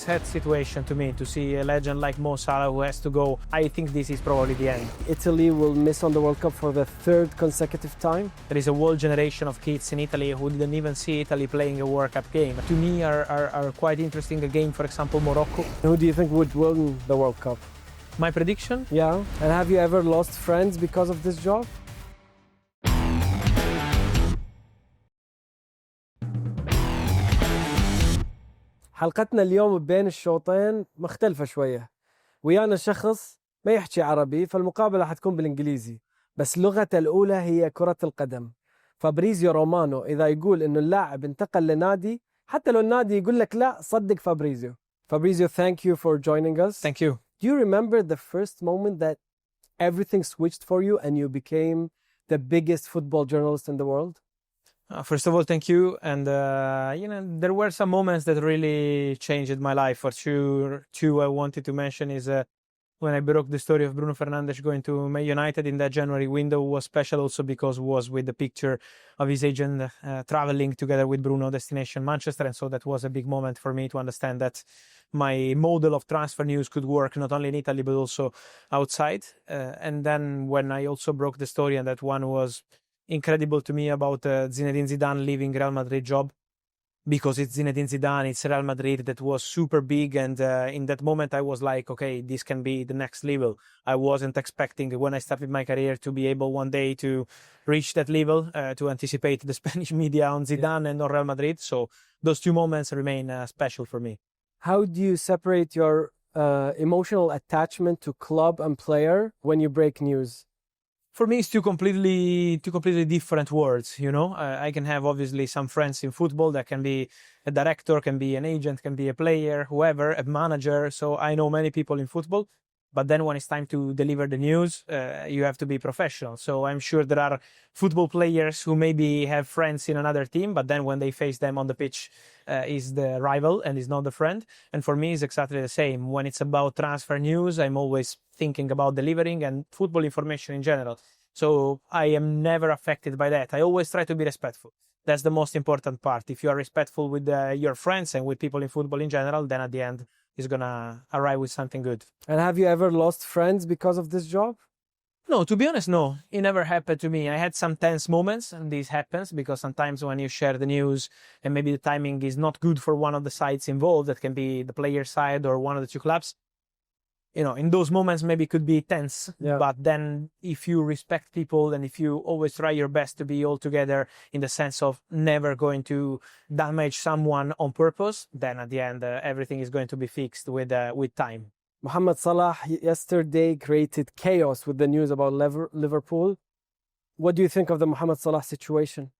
sad situation to me to see a legend like Mo Salah who has to go. I think this is probably the end. Italy will miss on the World Cup for the third consecutive time. There is a whole generation of kids in Italy who didn't even see Italy playing a World Cup game. To me are quite interesting. A game, for example, Morocco. Who do you think would win the World Cup? My prediction? Yeah. And have you ever lost friends because of this job? حلقتنا اليوم بين الشوطين مختلفة شوية. ويانا شخص ما يحكي عربي فالمقابلة حتكون بالإنجليزي، بس لغته الأولى هي كرة القدم. فابريزيو رومانو إذا يقول إنه اللاعب انتقل لنادي، حتى لو النادي يقول لك لا، صدق فابريزيو. Fabrizio, thank you for joining us. Thank you. Do you remember the first moment that everything switched for you and you became the biggest football journalist in the world? First of all, thank you. And, there were some moments that really changed my life. For sure, two I wanted to mention is when I broke the story of Bruno Fernandes going to Man United in that January window was special also because it was with the picture of his agent traveling together with Bruno, destination Manchester. And so that was a big moment for me to understand that my model of transfer news could work not only in Italy, but also outside. And then when I also broke the story, and that one was incredible to me about Zinedine Zidane leaving Real Madrid job, because it's Zinedine Zidane, it's Real Madrid, that was super big. And in that moment I was like, okay, this can be the next level. I wasn't expecting when I started my career to be able one day to reach that level, to anticipate the Spanish media on Zidane and on Real Madrid. So those two moments remain special for me. How do you separate your emotional attachment to club and player when you break news? For me, it's two completely different worlds. I can have obviously some friends in football that can be a director, can be an agent, can be a player, whoever, a manager. So I know many people in football, but then when it's time to deliver the news, you have to be professional. So I'm sure there are football players who maybe have friends in another team, but then when they face them on the pitch, is the rival and is not the friend. And for me, it's exactly the same. When it's about transfer news, I'm always thinking about delivering and football information in general. So I am never affected by that. I always try to be respectful. That's the most important part. If you are respectful with your friends and with people in football in general, then at the end, it's going to arrive with something good. And have you ever lost friends because of this job? No, to be honest, no. It never happened to me. I had some tense moments, and this happens because sometimes when you share the news and maybe the timing is not good for one of the sides involved, that can be the player side or one of the two clubs, in those moments maybe it could be tense. Yeah. But then if you respect people and if you always try your best to be all together in the sense of never going to damage someone on purpose, then at the end everything is going to be fixed with time. Mohamed Salah yesterday created chaos with the news about Liverpool. What do you think of the Mohamed Salah situation?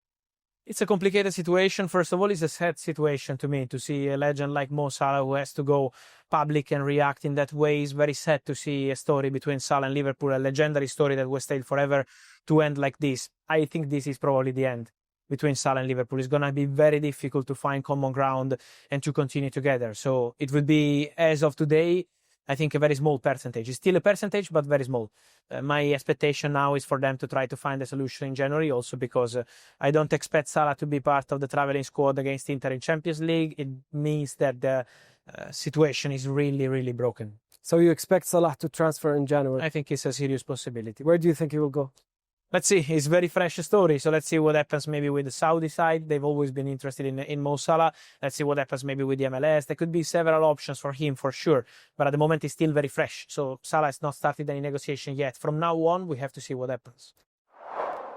It's a complicated situation. First of all, it's a sad situation to me to see a legend like Mo Salah who has to go public and react in that way. It's very sad to see a story between Salah and Liverpool, a legendary story that will stay forever, to end like this. I think this is probably the end between Salah and Liverpool. It's going to be very difficult to find common ground and to continue together. So it would be, as of today, I think a very small percentage. It's still a percentage, but very small. My expectation now is for them to try to find a solution in January, also because I don't expect Salah to be part of the traveling squad against Inter in Champions League. It means that the situation is really, really broken. So you expect Salah to transfer in January? I think it's a serious possibility. Where do you think he will go? Let's see. It's a very fresh story. So let's see what happens maybe with the Saudi side. They've always been interested in Mo Salah. Let's see what happens maybe with the MLS. There could be several options for him for sure. But at the moment, it's still very fresh. So Salah has not started any negotiation yet. From now on, we have to see what happens.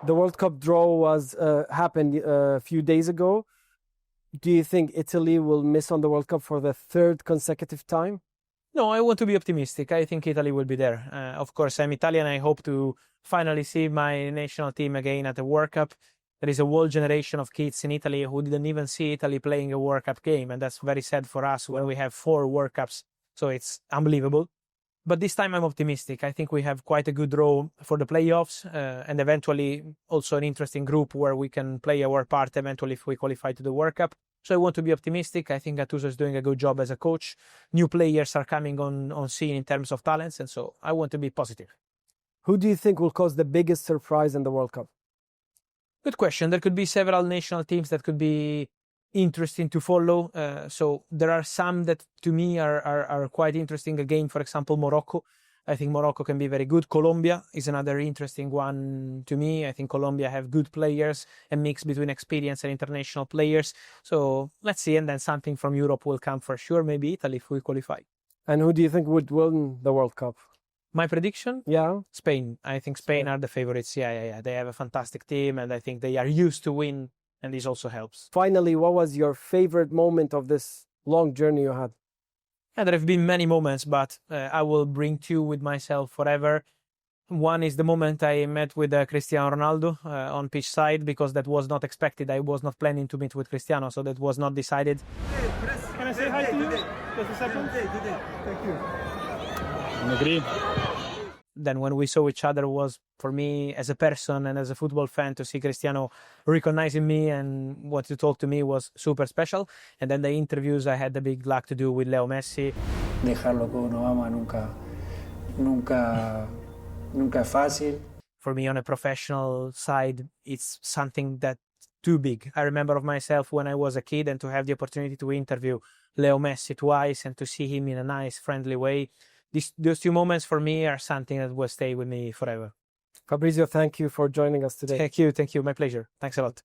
The World Cup draw was happened a few days ago. Do you think Italy will miss on the World Cup for the third consecutive time? No, I want to be optimistic. I think Italy will be there. Of course, I'm Italian. I hope to finally see my national team again at the World Cup. There is a whole generation of kids in Italy who didn't even see Italy playing a World Cup game. And that's very sad for us when we have 4 World Cups. So it's unbelievable. But this time I'm optimistic. I think we have quite a good draw for the playoffs and eventually also an interesting group where we can play our part eventually if we qualify to the World Cup. So I want to be optimistic. I think Gattuso is doing a good job as a coach. New players are coming on scene in terms of talents. And so I want to be positive. Who do you think will cause the biggest surprise in the World Cup? Good question. There could be several national teams that could be interesting to follow. So there are some that to me are quite interesting. Again, for example, Morocco. I think Morocco can be very good. Colombia is another interesting one to me. I think Colombia have good players, a mix between experience and international players. So let's see. And then something from Europe will come for sure. Maybe Italy if we qualify. And who do you think would win the World Cup? My prediction? Yeah. Spain. I think Spain are the favorites. Yeah. They have a fantastic team and I think they are used to win. And this also helps. Finally, what was your favorite moment of this long journey you had? Yeah, there have been many moments, but I will bring two with myself forever. One is the moment I met with Cristiano Ronaldo on pitch side, because that was not expected. I was not planning to meet with Cristiano, so that was not decided. Can I say hi to you? Just a second. Thank you. I agree. Then when we saw each other was, for me, as a person and as a football fan, to see Cristiano recognizing me and want to talk to me was super special. And then the interviews, I had the big luck to do with Leo Messi. Dejar lo que uno ama nunca es fácil. For me, on a professional side, it's something that too big. I remember of myself when I was a kid and to have the opportunity to interview Leo Messi twice and to see him in a nice, friendly way. Those two moments for me are something that will stay with me forever. Fabrizio, thank you for joining us today. Thank you. My pleasure. Thanks a lot.